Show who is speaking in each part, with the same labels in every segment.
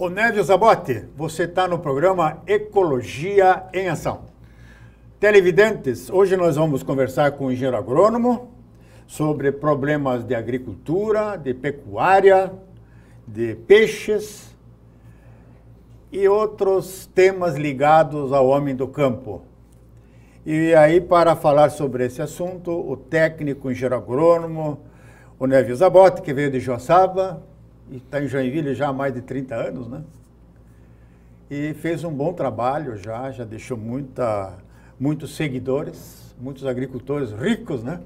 Speaker 1: Onésio Zabotti, você está no programa Ecologia em Ação. Televidentes, hoje nós vamos conversar com o engenheiro agrônomo sobre problemas de agricultura, de pecuária, de peixes e outros temas ligados ao homem do campo. E aí, para falar sobre esse assunto, o técnico engenheiro agrônomo Onésio Zabotti, que veio de Joaçaba, e está em Joinville já há mais de 30 anos, né? E fez um bom trabalho já deixou muitos seguidores, muitos agricultores ricos, né?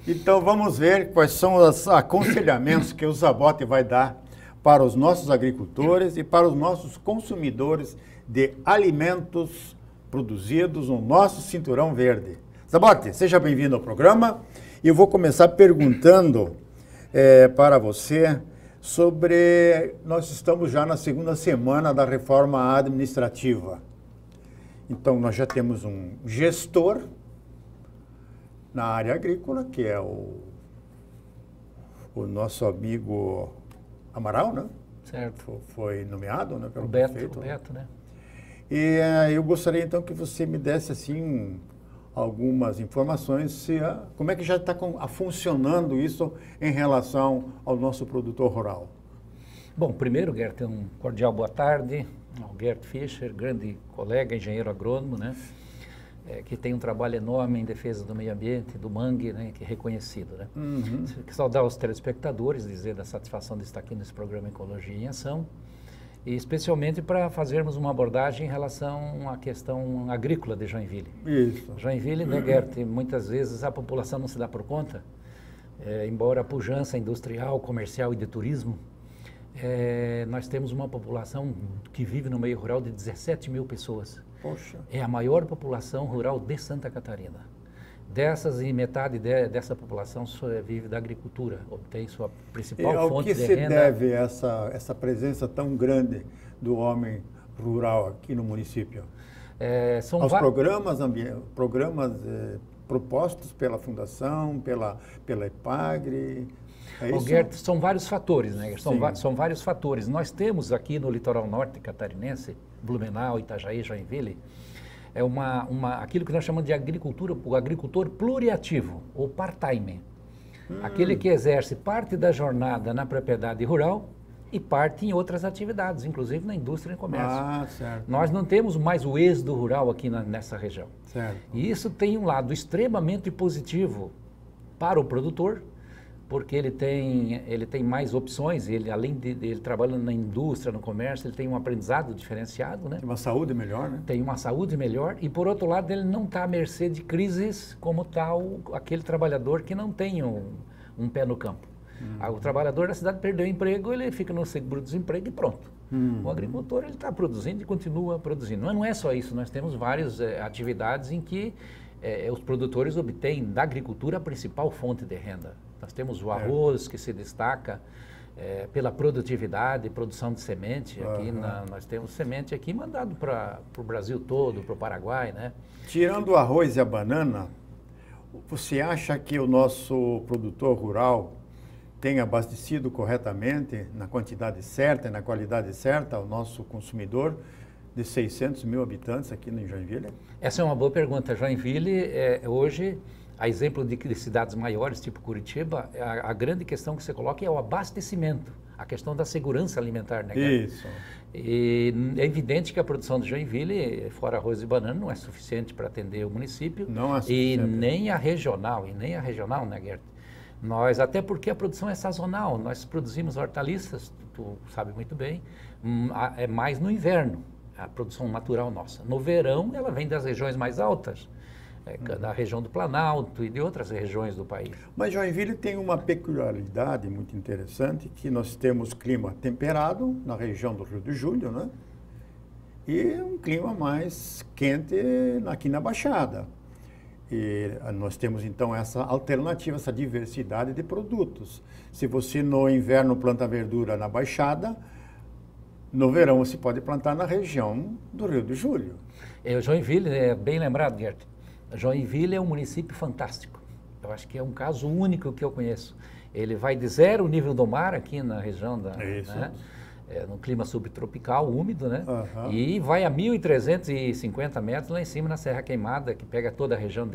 Speaker 1: Então vamos ver quais são os aconselhamentos que o Zabotti vai dar para os nossos agricultores e para os nossos consumidores de alimentos produzidos no nosso cinturão verde. Zabotti, seja bem-vindo ao programa. E eu vou começar perguntando para você sobre... Nós estamos já na segunda semana da reforma administrativa. Então, nós já temos um gestor na área agrícola, que é o nosso amigo Amaral, né?
Speaker 2: Certo.
Speaker 1: Foi nomeado, né, pelo
Speaker 2: prefeito.
Speaker 1: Beto,
Speaker 2: né?
Speaker 1: E eu gostaria, então, que você me desse, assim, algumas informações, como é que já está funcionando isso em relação ao nosso produtor rural.
Speaker 2: Bom, primeiro, Gert, um cordial boa tarde ao Gert Fischer, grande colega, engenheiro agrônomo, né? Que tem um trabalho enorme em defesa do meio ambiente, do mangue, né? Que é reconhecido, né?
Speaker 1: Uhum.
Speaker 2: Quero saudar os telespectadores, dizer da satisfação de estar aqui nesse programa Ecologia em Ação, e especialmente para fazermos uma abordagem em relação à questão agrícola de Joinville.
Speaker 1: Isso.
Speaker 2: Joinville, né, Gert, muitas vezes a população não se dá por conta, embora a pujança industrial, comercial e de turismo, nós temos uma população que vive no meio rural de 17 mil pessoas.
Speaker 1: Poxa.
Speaker 2: É a maior população rural de Santa Catarina. Dessas, e metade dessa população vive da agricultura, obtém sua principal fonte de renda.
Speaker 1: Ao que se deve essa presença tão grande do homem rural aqui no município? Aos programas propostos pela Fundação, pela EPAGRE? É isso?
Speaker 2: Gert, são vários fatores, né? São vários fatores. Nós temos aqui no litoral norte catarinense, Blumenau, Itajaí, Joinville, aquilo que nós chamamos de agricultura, o agricultor pluriativo, ou part-time. Aquele que exerce parte da jornada na propriedade rural e parte em outras atividades, inclusive na indústria e no comércio.
Speaker 1: Ah, certo.
Speaker 2: Nós não temos mais o êxodo rural aqui nessa região.
Speaker 1: Certo.
Speaker 2: E isso tem um lado extremamente positivo para o produtor, porque ele tem mais opções, além de ele trabalhando na indústria, no comércio, ele tem um aprendizado diferenciado, né?
Speaker 1: Tem uma saúde melhor, né?
Speaker 2: Tem uma saúde melhor e, por outro lado, ele não está à mercê de crises como está aquele trabalhador que não tem um pé no campo. O trabalhador da cidade perdeu o emprego, ele fica no seguro-desemprego e pronto. O agricultor, ele está produzindo e continua produzindo. Mas não é só isso, nós temos várias atividades em que os produtores obtêm da agricultura a principal fonte de renda. Nós temos o arroz, que se destaca pela produtividade, produção de semente. Aqui nós temos semente aqui mandado para o Brasil todo, para o Paraguai, né?
Speaker 1: Tirando o arroz e a banana, você acha que o nosso produtor rural tem abastecido corretamente, na quantidade certa e na qualidade certa, o nosso consumidor de 600 mil habitantes aqui em Joinville?
Speaker 2: Essa é uma boa pergunta. Joinville, hoje, a exemplo de cidades maiores, tipo Curitiba, a grande questão que você coloca é o abastecimento, a questão da segurança alimentar, né?
Speaker 1: Isso.
Speaker 2: E é evidente que a produção de Joinville, fora arroz e banana, não é suficiente para atender o município.
Speaker 1: Não é suficiente.
Speaker 2: E nem a regional, né, Gert? Até porque a produção é sazonal, nós produzimos hortaliças, tu sabe muito bem, é mais no inverno, a produção natural nossa. No verão, ela vem das regiões mais altas, da região do Planalto e de outras regiões do país.
Speaker 1: Mas Joinville tem uma peculiaridade muito interessante, que nós temos clima temperado na região do Rio do Júlio, né? E um clima mais quente aqui na Baixada. E nós temos, então, essa alternativa, essa diversidade de produtos. Se você no inverno planta verdura na Baixada, no verão você pode plantar na região do Rio do Júlio.
Speaker 2: Joinville, bem lembrado, Gert. Joinville é um município fantástico. Eu acho que é um caso único que eu conheço. Ele vai de zero o nível do mar aqui na região da...
Speaker 1: Isso.
Speaker 2: Né? num clima subtropical, úmido, né?
Speaker 1: Aham.
Speaker 2: E vai a 1.350 metros lá em cima na Serra Queimada, que pega toda a região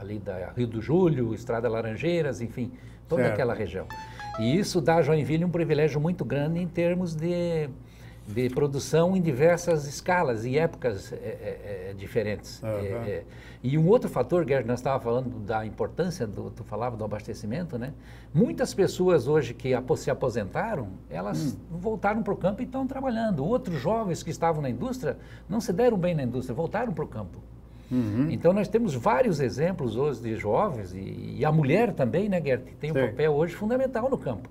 Speaker 2: ali da Rio do Júlio, Estrada Laranjeiras, enfim, toda
Speaker 1: Certo.
Speaker 2: aquela região. E isso dá a Joinville um privilégio muito grande em termos de produção em diversas escalas e épocas diferentes.
Speaker 1: Aham.
Speaker 2: E um outro fator, Gerd, nós estávamos falando da importância, tu falava do abastecimento, né? Muitas pessoas hoje que se aposentaram, elas voltaram para o campo e estão trabalhando. Outros jovens que estavam na indústria não se deram bem na indústria, voltaram para o campo. Então nós temos vários exemplos hoje de jovens e a mulher também, né, Gerd, que tem um
Speaker 1: Sim.
Speaker 2: papel hoje fundamental no campo.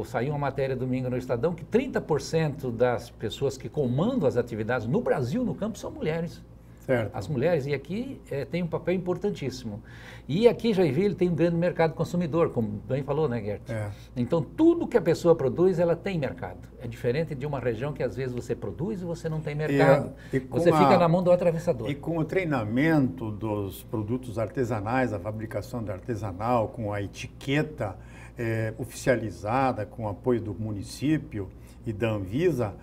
Speaker 2: Saiu uma matéria domingo no Estadão que 30% das pessoas que comandam as atividades no Brasil, no campo, são mulheres.
Speaker 1: Certo.
Speaker 2: As mulheres, e aqui tem um papel importantíssimo. E aqui Joinville tem um grande mercado consumidor, como bem falou, né, Gert? Então, tudo que a pessoa produz, ela tem mercado. É diferente de uma região que às vezes você produz e você não tem mercado. Você fica na mão do atravessador.
Speaker 1: E com o treinamento dos produtos artesanais, a fabricação de artesanal, com a etiqueta oficializada, com o apoio do município e da Anvisa,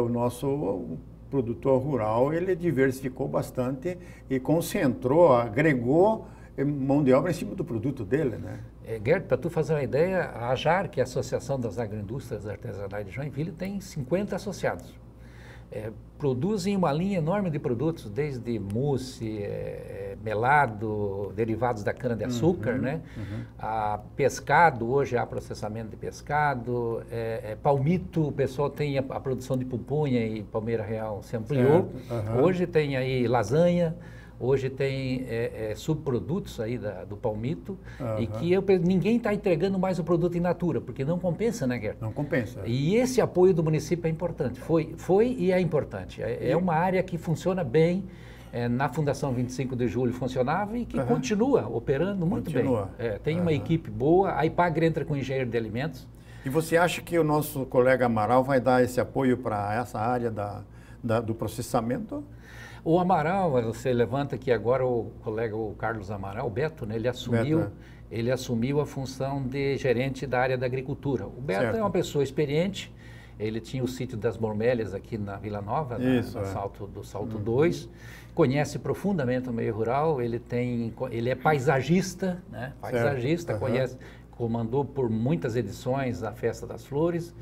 Speaker 1: o nosso produtor rural, ele diversificou bastante e concentrou, agregou mão de obra em cima do produto dele, né?
Speaker 2: Gert, para tu fazer uma ideia, a AJAR, que é a Associação das Agroindústrias Artesanais de Joinville, tem 50 associados. Produzem uma linha enorme de produtos, desde mousse, melado, derivados da cana-de-açúcar, né? A pescado, hoje há processamento de pescado, palmito, o pessoal tem a produção de pupunha e palmeira real se ampliou. Hoje tem aí lasanha, hoje tem subprodutos aí do palmito e que ninguém está entregando mais o produto in natura, porque não compensa, né, Gert?
Speaker 1: Não compensa.
Speaker 2: E esse apoio do município é importante, foi e é importante. É uma área que funciona bem, na Fundação 25 de Julho funcionava e que continua operando muito bem. Tem uma equipe boa, a IPAGRE entra com engenheiro de alimentos.
Speaker 1: E você acha que o nosso colega Amaral vai dar esse apoio para essa área do processamento?
Speaker 2: O Amaral, você levanta que agora o colega, o Carlos Amaral, o Beto, né, ele assumiu a função de gerente da área da agricultura. O Beto é uma pessoa experiente, ele tinha o sítio das Bormélias aqui na Vila Nova, do Salto 2, conhece profundamente o meio rural, ele é paisagista, né, comandou por muitas edições a Festa das Flores.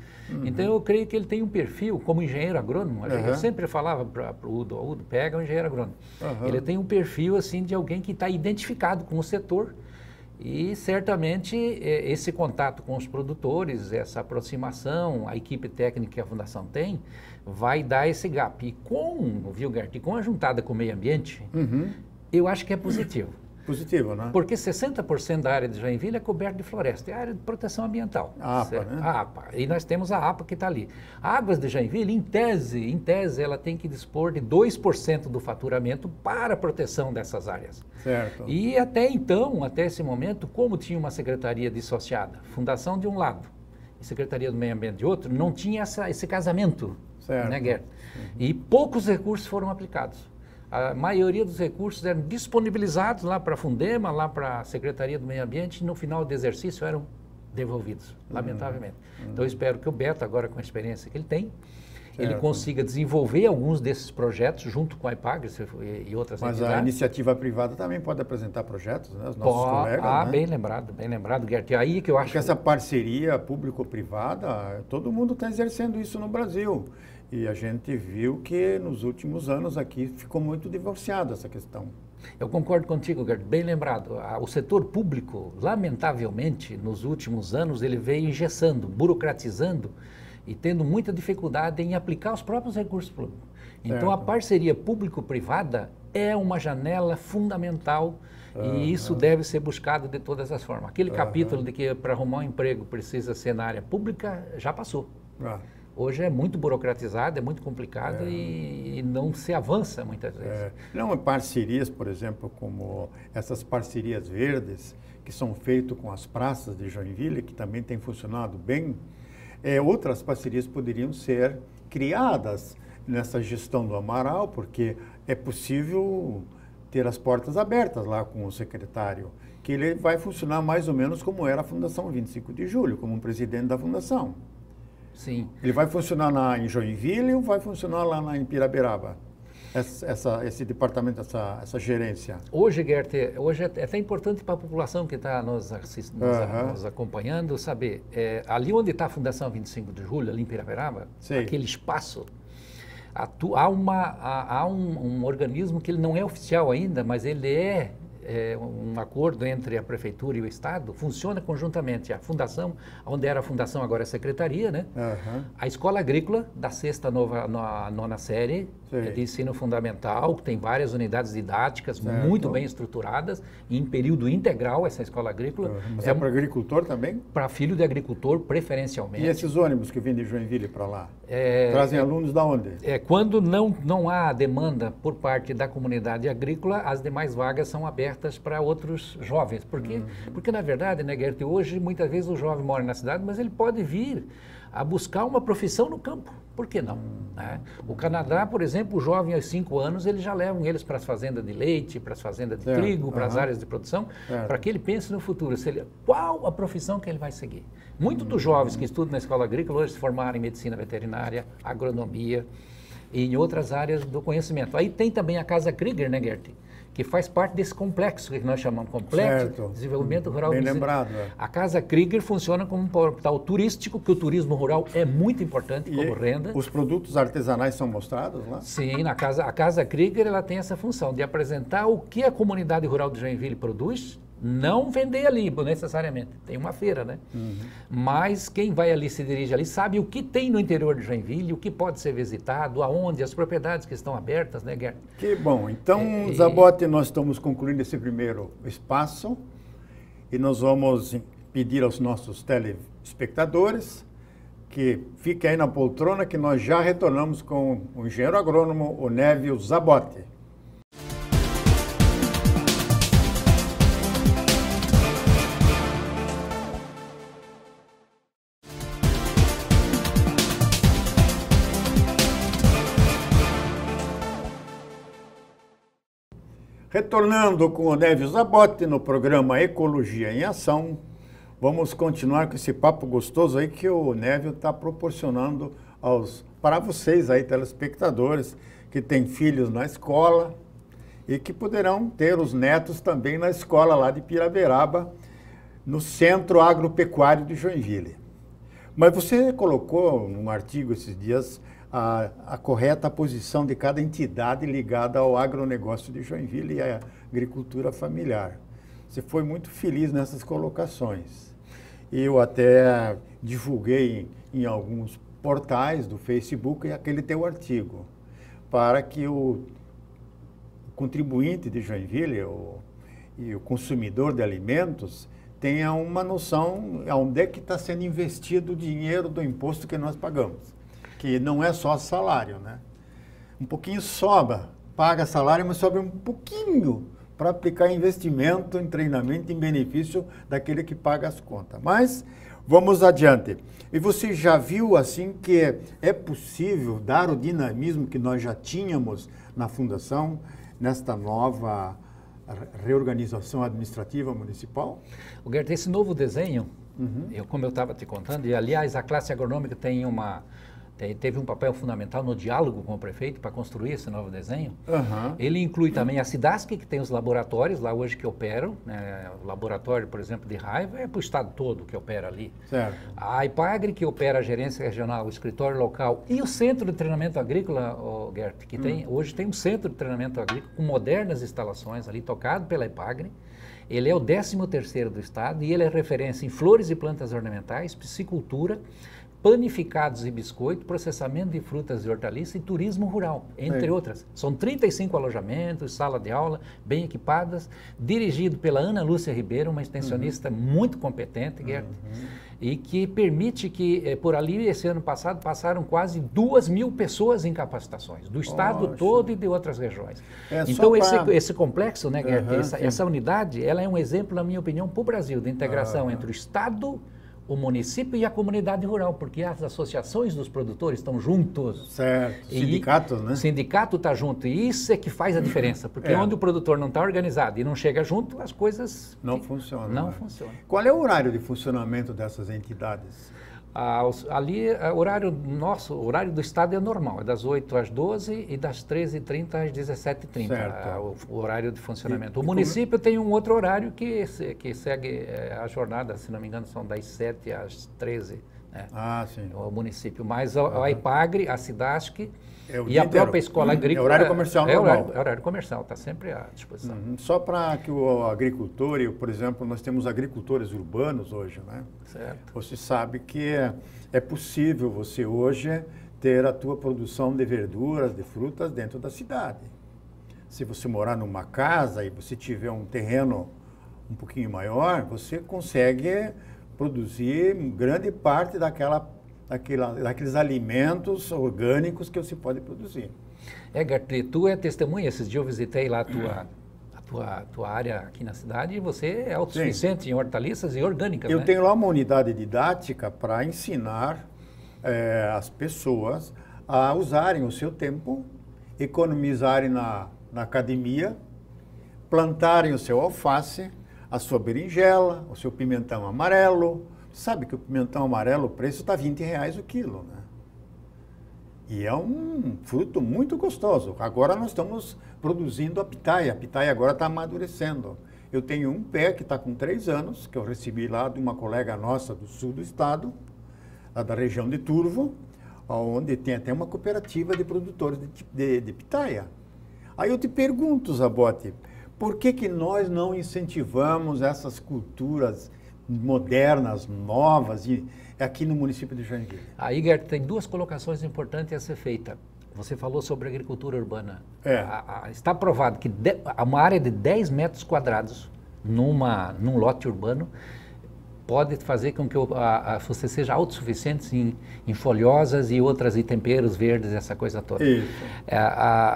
Speaker 2: Então, eu creio que ele tem um perfil como engenheiro agrônomo. Eu sempre falava para o Udo, pega o engenheiro agrônomo. Ele tem um perfil assim de alguém que está identificado com o setor e certamente esse contato com os produtores, essa aproximação, a equipe técnica que a Fundação tem, vai dar esse gap. E com a juntada com o meio ambiente, eu acho que é positivo.
Speaker 1: Positivo, né?
Speaker 2: Porque 60% da área de Joinville é coberta de floresta, é área de proteção ambiental.
Speaker 1: A APA, né?
Speaker 2: A APA. E nós temos a APA que está ali. Águas de Joinville, em tese, ela tem que dispor de 2% do faturamento para a proteção dessas áreas.
Speaker 1: Certo.
Speaker 2: E até então, até esse momento, como tinha uma secretaria dissociada, fundação de um lado e Secretaria do Meio Ambiente de outro, não tinha esse casamento, né, Gert? E poucos recursos foram aplicados. A maioria dos recursos eram disponibilizados lá para a Fundema, lá para a Secretaria do Meio Ambiente, e no final do exercício eram devolvidos, lamentavelmente. Então, eu espero que o Beto, agora com a experiência que ele tem, ele consiga desenvolver alguns desses projetos junto com a IPAGRE e outras entidades.
Speaker 1: Mas a iniciativa privada também pode apresentar projetos, né? Os nossos colegas, né?
Speaker 2: Bem lembrado, Gert. E aí que eu acho...
Speaker 1: Porque essa parceria público-privada, todo mundo está exercendo isso no Brasil. E a gente viu que nos últimos anos aqui ficou muito divorciada essa questão.
Speaker 2: Eu concordo contigo, Gert, bem lembrado. O setor público, lamentavelmente, nos últimos anos, ele veio engessando, burocratizando e tendo muita dificuldade em aplicar os próprios recursos públicos. Então, a parceria público-privada é uma janela fundamental e isso deve ser buscado de todas as formas. Aquele capítulo de que para arrumar um emprego precisa ser na área pública, já passou. Hoje é muito burocratizado, é muito complicado e não se avança muitas vezes.
Speaker 1: Não, parcerias, por exemplo, como essas parcerias verdes, que são feitas com as praças de Joinville, que também tem funcionado bem, outras parcerias poderiam ser criadas nessa gestão do Amaral, porque é possível ter as portas abertas lá com o secretário, que ele vai funcionar mais ou menos como era a Fundação 25 de Julho, como um presidente da Fundação.
Speaker 2: Sim.
Speaker 1: Ele vai funcionar em Joinville ou vai funcionar lá em Piraberaba? Esse departamento, essa gerência?
Speaker 2: Hoje, Gert, hoje é até importante para a população que está nos acompanhando saber, ali onde está a Fundação 25 de Julho, ali em Piraberaba, aquele espaço, há um organismo que ele não é oficial ainda, mas ele é um acordo entre a Prefeitura e o Estado, funciona conjuntamente. A Fundação, onde era a Fundação, agora é a Secretaria, né? A Escola Agrícola, da 6ª à 9ª série, de ensino fundamental, que tem várias unidades didáticas muito bem estruturadas, em período integral, essa Escola Agrícola.
Speaker 1: Mas é para agricultor também?
Speaker 2: Para filho de agricultor, preferencialmente.
Speaker 1: E esses ônibus que vêm de Joinville para lá? Trazem alunos da onde?
Speaker 2: Quando não há demanda por parte da comunidade agrícola, as demais vagas são abertas para outros jovens. Porque na verdade, né, Gert, hoje muitas vezes o jovem mora na cidade, mas ele pode vir a buscar uma profissão no campo. Por que não? Né? O Canadá, por exemplo, o jovem aos 5 anos, eles já levam eles para as fazendas de leite, para as fazendas de trigo, para as áreas de produção, para que ele pense no futuro, qual a profissão que ele vai seguir. Muitos dos jovens que estudam na escola agrícola hoje se formaram em medicina veterinária, agronomia e em outras áreas do conhecimento. Aí tem também a Casa Krieger, né, Gert? Que faz parte desse complexo que nós chamamos Complexo de Desenvolvimento Rural.
Speaker 1: Bem lembrado.
Speaker 2: A Casa Krieger funciona como um portal turístico, que o turismo rural é muito importante como renda.
Speaker 1: Os produtos artesanais são mostrados lá?
Speaker 2: Sim, a Casa Krieger ela tem essa função de apresentar o que a comunidade rural de Joinville produz, não vender ali necessariamente, tem uma feira, né? Mas quem vai ali, se dirige ali, sabe o que tem no interior de Joinville, o que pode ser visitado, aonde, as propriedades que estão abertas, né, Gert?
Speaker 1: Que bom. Então, Zabotti, nós estamos concluindo esse primeiro espaço e nós vamos pedir aos nossos telespectadores que fiquem aí na poltrona que nós já retornamos com o engenheiro agrônomo Onésio Zabotti. Retornando com o Onésio Zabotti no programa Ecologia em Ação, vamos continuar com esse papo gostoso aí que o Onésio está proporcionando para vocês aí, telespectadores, que têm filhos na escola e que poderão ter os netos também na escola lá de Piraberaba, no Centro Agropecuário de Joinville. Mas você colocou num artigo esses dias a correta posição de cada entidade ligada ao agronegócio de Joinville e à agricultura familiar. Você foi muito feliz nessas colocações. Eu até divulguei em alguns portais do Facebook aquele teu artigo, para que o contribuinte de Joinville e o consumidor de alimentos tenha uma noção de onde é que está sendo investido o dinheiro do imposto que nós pagamos. Que não é só salário, né? Um pouquinho sobra, paga salário, mas sobra um pouquinho para aplicar investimento em treinamento em benefício daquele que paga as contas. Mas vamos adiante. E você já viu assim que é possível dar o dinamismo que nós já tínhamos na Fundação, nesta nova reorganização administrativa municipal?
Speaker 2: O Gert, esse novo desenho, como eu estava te contando, e aliás a classe agronômica teve um papel fundamental no diálogo com o prefeito para construir esse novo desenho. Ele inclui também a Cidasc, que tem os laboratórios lá hoje que operam, né? O laboratório, por exemplo, de raiva é para o estado todo que opera ali.
Speaker 1: Certo.
Speaker 2: A IPAGRE, que opera a gerência regional, o escritório local e o centro de treinamento agrícola, Gert, que hoje tem um centro de treinamento agrícola com modernas instalações ali, tocado pela IPAGRE. Ele é o 13º do estado e ele é referência em flores e plantas ornamentais, piscicultura, panificados e biscoito, processamento de frutas e hortaliças e turismo rural, entre outras. São 35 alojamentos, sala de aula, bem equipadas, dirigido pela Ana Lúcia Ribeiro, uma extensionista muito competente, Gert, e que permite que, por ali, esse ano passado, passaram quase 2.000 pessoas em capacitações, do estado todo e de outras regiões. Então, esse complexo, né, Gert, essa unidade, ela é um exemplo, na minha opinião, para o Brasil, de integração entre o estado, o município e a comunidade rural, porque as associações dos produtores estão juntos.
Speaker 1: Certo, sindicatos, né?
Speaker 2: O sindicato está junto, e isso é que faz a diferença, porque onde o produtor não está organizado e não chega junto, as coisas
Speaker 1: não funcionam.
Speaker 2: Não funcionam.
Speaker 1: Qual é o horário de funcionamento dessas entidades?
Speaker 2: Ali, o horário do estado é normal, é das 8 às 12 e das 13h30 às 17h30, o horário de funcionamento. O município tem um outro horário que segue a jornada, se não me engano, são das 7 às 13, né?
Speaker 1: Sim.
Speaker 2: O município, mas a IPAGRE, a SIDASC e a
Speaker 1: inteiro.
Speaker 2: própria escola agrícola...
Speaker 1: É horário comercial normal.
Speaker 2: É horário comercial, está sempre à disposição.
Speaker 1: Só para que o agricultor, por exemplo, nós temos agricultores urbanos hoje, né?
Speaker 2: Certo.
Speaker 1: Você sabe que é possível você hoje ter a tua produção de verduras, de frutas dentro da cidade. Se você morar numa casa e você tiver um terreno um pouquinho maior, você consegue produzir grande parte daqueles alimentos orgânicos que você pode produzir.
Speaker 2: Gert, tu é testemunha, esses dias eu visitei lá a tua área aqui na cidade e você é autossuficiente em hortaliças e orgânicas,
Speaker 1: Eu
Speaker 2: né?
Speaker 1: tenho lá uma unidade didática para ensinar as pessoas a usarem o seu tempo, economizarem na academia, plantarem o seu alface, a sua berinjela, o seu pimentão amarelo. Sabe que o pimentão amarelo, o preço está R$20 o quilo, né? E é um fruto muito gostoso. Agora nós estamos produzindo a pitaia agora está amadurecendo. Eu tenho um pé que está com 3 anos, que eu recebi lá de uma colega nossa do sul do estado, lá da região de Turvo, onde tem até uma cooperativa de produtores de pitaia. Aí eu te pergunto, Zabote, por que nós não incentivamos essas culturas modernas, novas, aqui no município de Joinville?
Speaker 2: Aí, Gert, tem 2 colocações importantes a ser feita. Você falou sobre agricultura urbana. Está provado que uma área de 10 metros quadrados num lote urbano pode fazer com que você seja autossuficiente em folhosas e outras, e temperos verdes, essa coisa toda.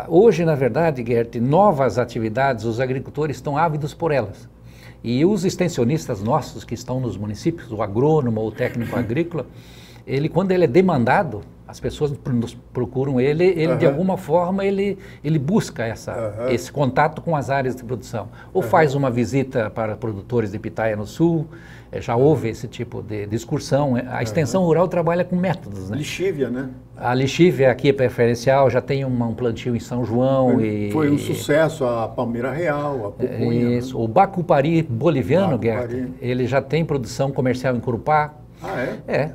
Speaker 2: Hoje, na verdade, Gert, novas atividades, os agricultores estão ávidos por elas. E os extensionistas nossos que estão nos municípios, o agrônomo ou o técnico agrícola, quando ele é demandado, as pessoas nos procuram ele de alguma forma, ele busca esse contato com as áreas de produção. Ou faz uma visita para produtores de pitaia no sul, já houve esse tipo de excursão. A extensão rural trabalha com métodos, né?
Speaker 1: Lixívia, né?
Speaker 2: A lixívia aqui é preferencial, já tem um plantio em São João.
Speaker 1: Foi um sucesso a palmeira real, a pupunha.
Speaker 2: Isso, né? O bacupari boliviano, Gert, ele já tem produção comercial em Corupá.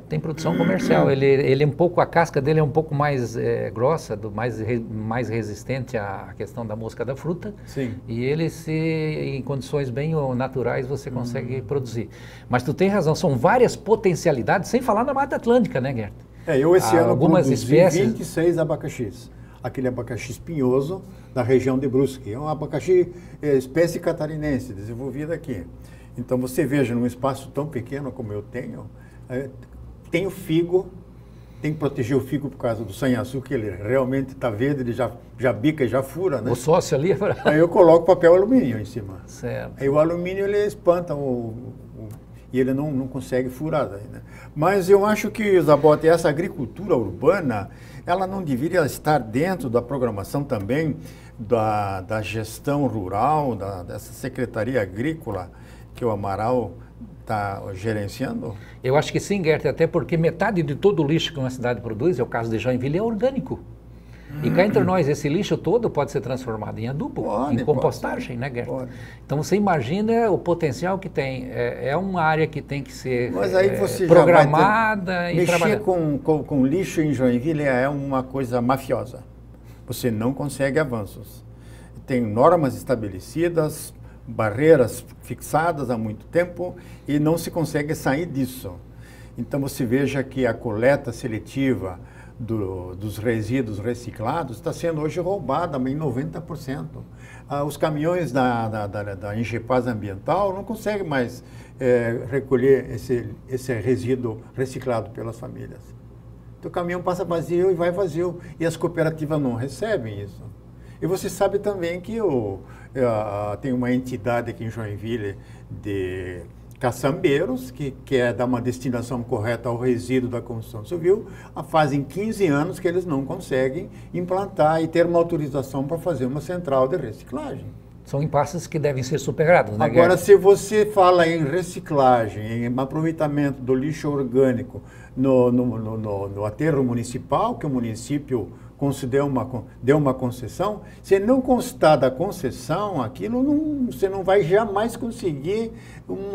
Speaker 2: Tem produção comercial. Ele é um pouco, a casca dele é um pouco mais grossa, mais resistente à questão da mosca da fruta.
Speaker 1: Sim.
Speaker 2: E ele, em condições bem naturais, você consegue produzir. Mas tu tem razão, são várias potencialidades, sem falar na Mata Atlântica, né, Gert?
Speaker 1: Eu esse ano produzi
Speaker 2: espécies...
Speaker 1: 26 abacaxis. Aquele abacaxi espinhoso da região de Brusque. É um abacaxi espécie catarinense, desenvolvida aqui. Então você veja, num espaço tão pequeno como eu tenho, tem o figo, tem que proteger o figo por causa do sanhaçu, que ele realmente está verde, ele já bica e já fura, né?
Speaker 2: O sócio ali...
Speaker 1: Aí eu coloco papel alumínio em cima.
Speaker 2: Certo.
Speaker 1: Aí o alumínio ele espanta e ele não consegue furar daí, né? Mas eu acho que, Zabote, essa agricultura urbana, ela não deveria estar dentro da programação também da gestão rural, dessa Secretaria Agrícola que o Amaral está gerenciando?
Speaker 2: Eu acho que sim, Gert, até porque metade de todo o lixo que uma cidade produz, é o caso de Joinville, é orgânico. E cá entre nós, esse lixo todo pode ser transformado em adubo, em compostagem, né, Gert? Então você imagina o potencial que tem. É uma área que tem que ser programada e trabalhada.
Speaker 1: Mexer com lixo em Joinville é uma coisa mafiosa. Você não consegue avanços. Tem normas estabelecidas, barreiras fixadas há muito tempo e não se consegue sair disso. Então você veja que a coleta seletiva dos resíduos reciclados está sendo hoje roubada em 90%. Os caminhões da Engepaz Ambiental não conseguem mais recolher esse resíduo reciclado pelas famílias. Então o caminhão passa vazio e vai vazio, e as cooperativas não recebem isso. E você sabe também que tem uma entidade aqui em Joinville de caçambeiros, que quer dar uma destinação correta ao resíduo da construção civil. Fazem 15 anos que eles não conseguem implantar e ter uma autorização para fazer uma central de reciclagem.
Speaker 2: São impasses que devem ser superados, né,
Speaker 1: Agora,
Speaker 2: Guerra?
Speaker 1: se você fala em reciclagem, em aproveitamento do lixo orgânico no aterro municipal, que o município deu uma concessão, se não constar da concessão, você não vai jamais conseguir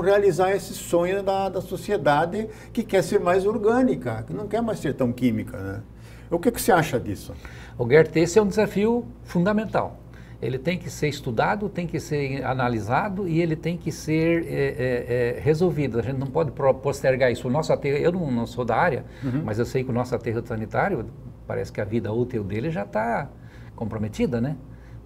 Speaker 1: realizar esse sonho da sociedade que quer ser mais orgânica, que não quer mais ser tão química, né? O que você acha disso?
Speaker 2: O Gert, esse é um desafio fundamental. Ele tem que ser estudado, tem que ser analisado e ele tem que ser resolvido. A gente não pode postergar isso. O nosso aterro, eu não sou da área, mas eu sei que o nosso aterro sanitário, parece que a vida útil dele já está comprometida, né?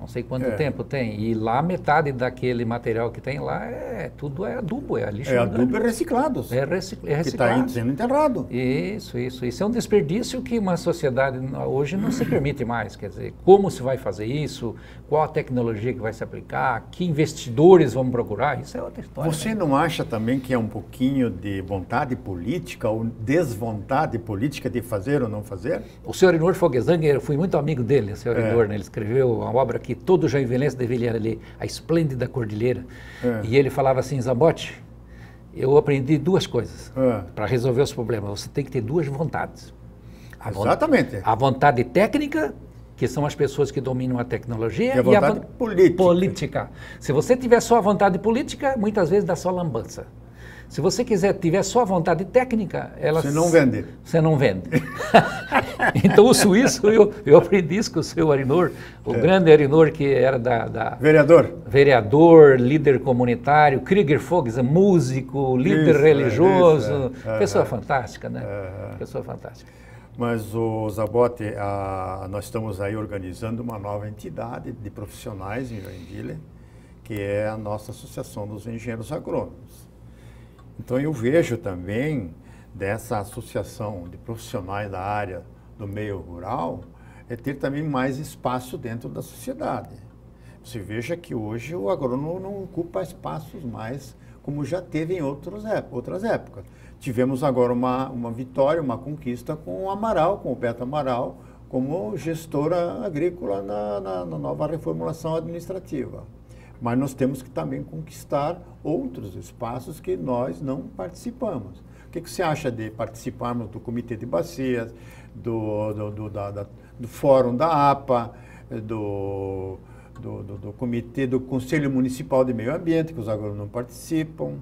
Speaker 2: Não sei quanto tempo tem. E lá metade daquele material que tem lá tudo é adubo, é lixo orgânico.
Speaker 1: Adubo e reciclados.
Speaker 2: É reciclado.
Speaker 1: Que está sendo enterrado.
Speaker 2: Isso. Isso é um desperdício que uma sociedade hoje não se permite mais. Quer dizer, como se vai fazer isso? Qual a tecnologia que vai se aplicar? Que investidores vão procurar? Isso é outra história.
Speaker 1: Você não acha também que é um pouquinho de vontade política ou desvontade política de fazer ou não fazer?
Speaker 2: O senhor Inor Foguesanger, eu fui muito amigo dele, o senhor Inor, né? Ele escreveu uma obra que todo joinvilense deveria ler, A Esplêndida Cordilheira. E ele falava assim, Zabotti, eu aprendi duas coisas para resolver os problemas. Você tem que ter duas vontades.
Speaker 1: Exatamente.
Speaker 2: A vontade técnica, que são as pessoas que dominam a tecnologia,
Speaker 1: e a vontade
Speaker 2: política. Se você tiver só a vontade política, muitas vezes dá só lambança. Se você tiver só a vontade técnica,
Speaker 1: você não vende.
Speaker 2: Você não vende. Então o suíço, eu aprendi isso com o seu Arinor, o grande Arinor que era vereador, líder comunitário, Krieger Fogues, músico, líder religioso, pessoa fantástica, né? Pessoa fantástica.
Speaker 1: Mas, o Zabotti, nós estamos aí organizando uma nova entidade de profissionais em Joinville, que é a nossa Associação dos Engenheiros Agrônomos. Então, eu vejo também dessa associação de profissionais da área do meio rural, ter também mais espaço dentro da sociedade. Você veja que hoje o agrônomo não ocupa espaços mais como já teve em outras épocas. Tivemos agora uma vitória, uma conquista com o Amaral, com o Beto Amaral, como gestora agrícola na nova reformulação administrativa. Mas nós temos que também conquistar outros espaços que nós não participamos. O que você acha de participarmos do Comitê de Bacias, do Fórum da APA, do Comitê do Conselho Municipal de Meio Ambiente, que os agrônomos não participam?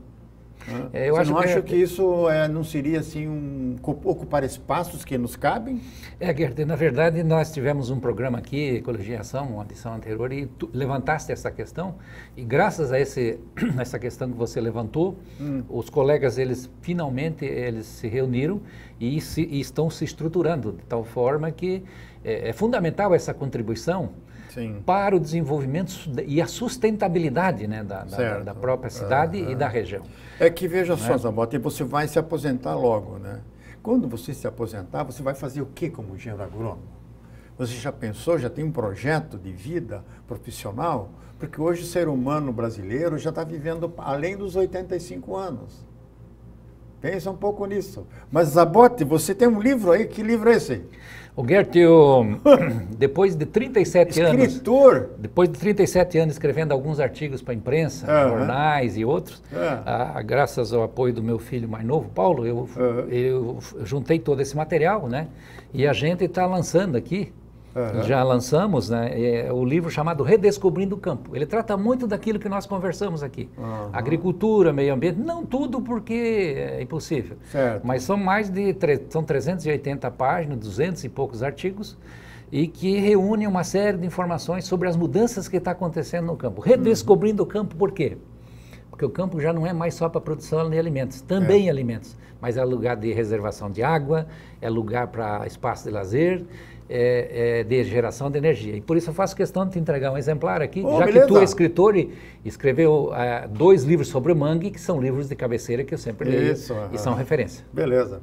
Speaker 1: Você não acha que isso não seria assim ocupar espaços que nos cabem?
Speaker 2: Gert, na verdade nós tivemos um programa aqui, Ecologia em Ação, uma edição anterior, e tu levantaste essa questão, e graças a essa questão que você levantou, os colegas, finalmente se reuniram e estão se estruturando de tal forma que é fundamental essa contribuição. Sim. Para o desenvolvimento e a sustentabilidade, né, da própria cidade e da região.
Speaker 1: É que, veja só, Zabotti, você vai se aposentar logo, né? Quando você se aposentar, você vai fazer o que como engenheiro agrônomo? Você já pensou, já tem um projeto de vida profissional? Porque hoje o ser humano brasileiro já está vivendo além dos 85 anos. Pensa um pouco nisso. Mas, Zabotti, você tem um livro aí, que livro é esse?
Speaker 2: O Gert, depois de 37 anos... Depois de 37 anos escrevendo alguns artigos para a imprensa, jornais e outros, graças ao apoio do meu filho mais novo, Paulo, eu juntei todo esse material, né? E a gente está lançando aqui, já lançamos, né, o livro chamado Redescobrindo o Campo. Ele trata muito daquilo que nós conversamos aqui. Agricultura, meio ambiente, não tudo porque é impossível. Certo. Mas são são 380 páginas, 200 e poucos artigos, e que reúnem uma série de informações sobre as mudanças que está acontecendo no campo. Redescobrindo o campo, por quê? Porque o campo já não é mais só para produção de alimentos, também alimentos, mas é lugar de reservação de água, é lugar para espaço de lazer, de geração de energia. E por isso eu faço questão de te entregar um exemplar aqui, já que tu é escritor e escreveu 2 livros sobre o mangue, que são livros de cabeceira que eu sempre leio e são referência.
Speaker 1: Beleza.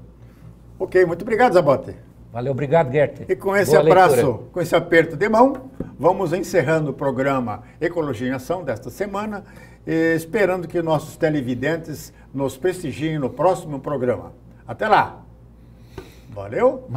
Speaker 1: Ok, muito obrigado, Zabotti.
Speaker 2: Valeu, obrigado, Gert.
Speaker 1: E com esse abraço, com esse aperto de mão, vamos encerrando o programa Ecologia em Ação desta semana, esperando que nossos televidentes nos prestigiem no próximo programa. Até lá! Valeu!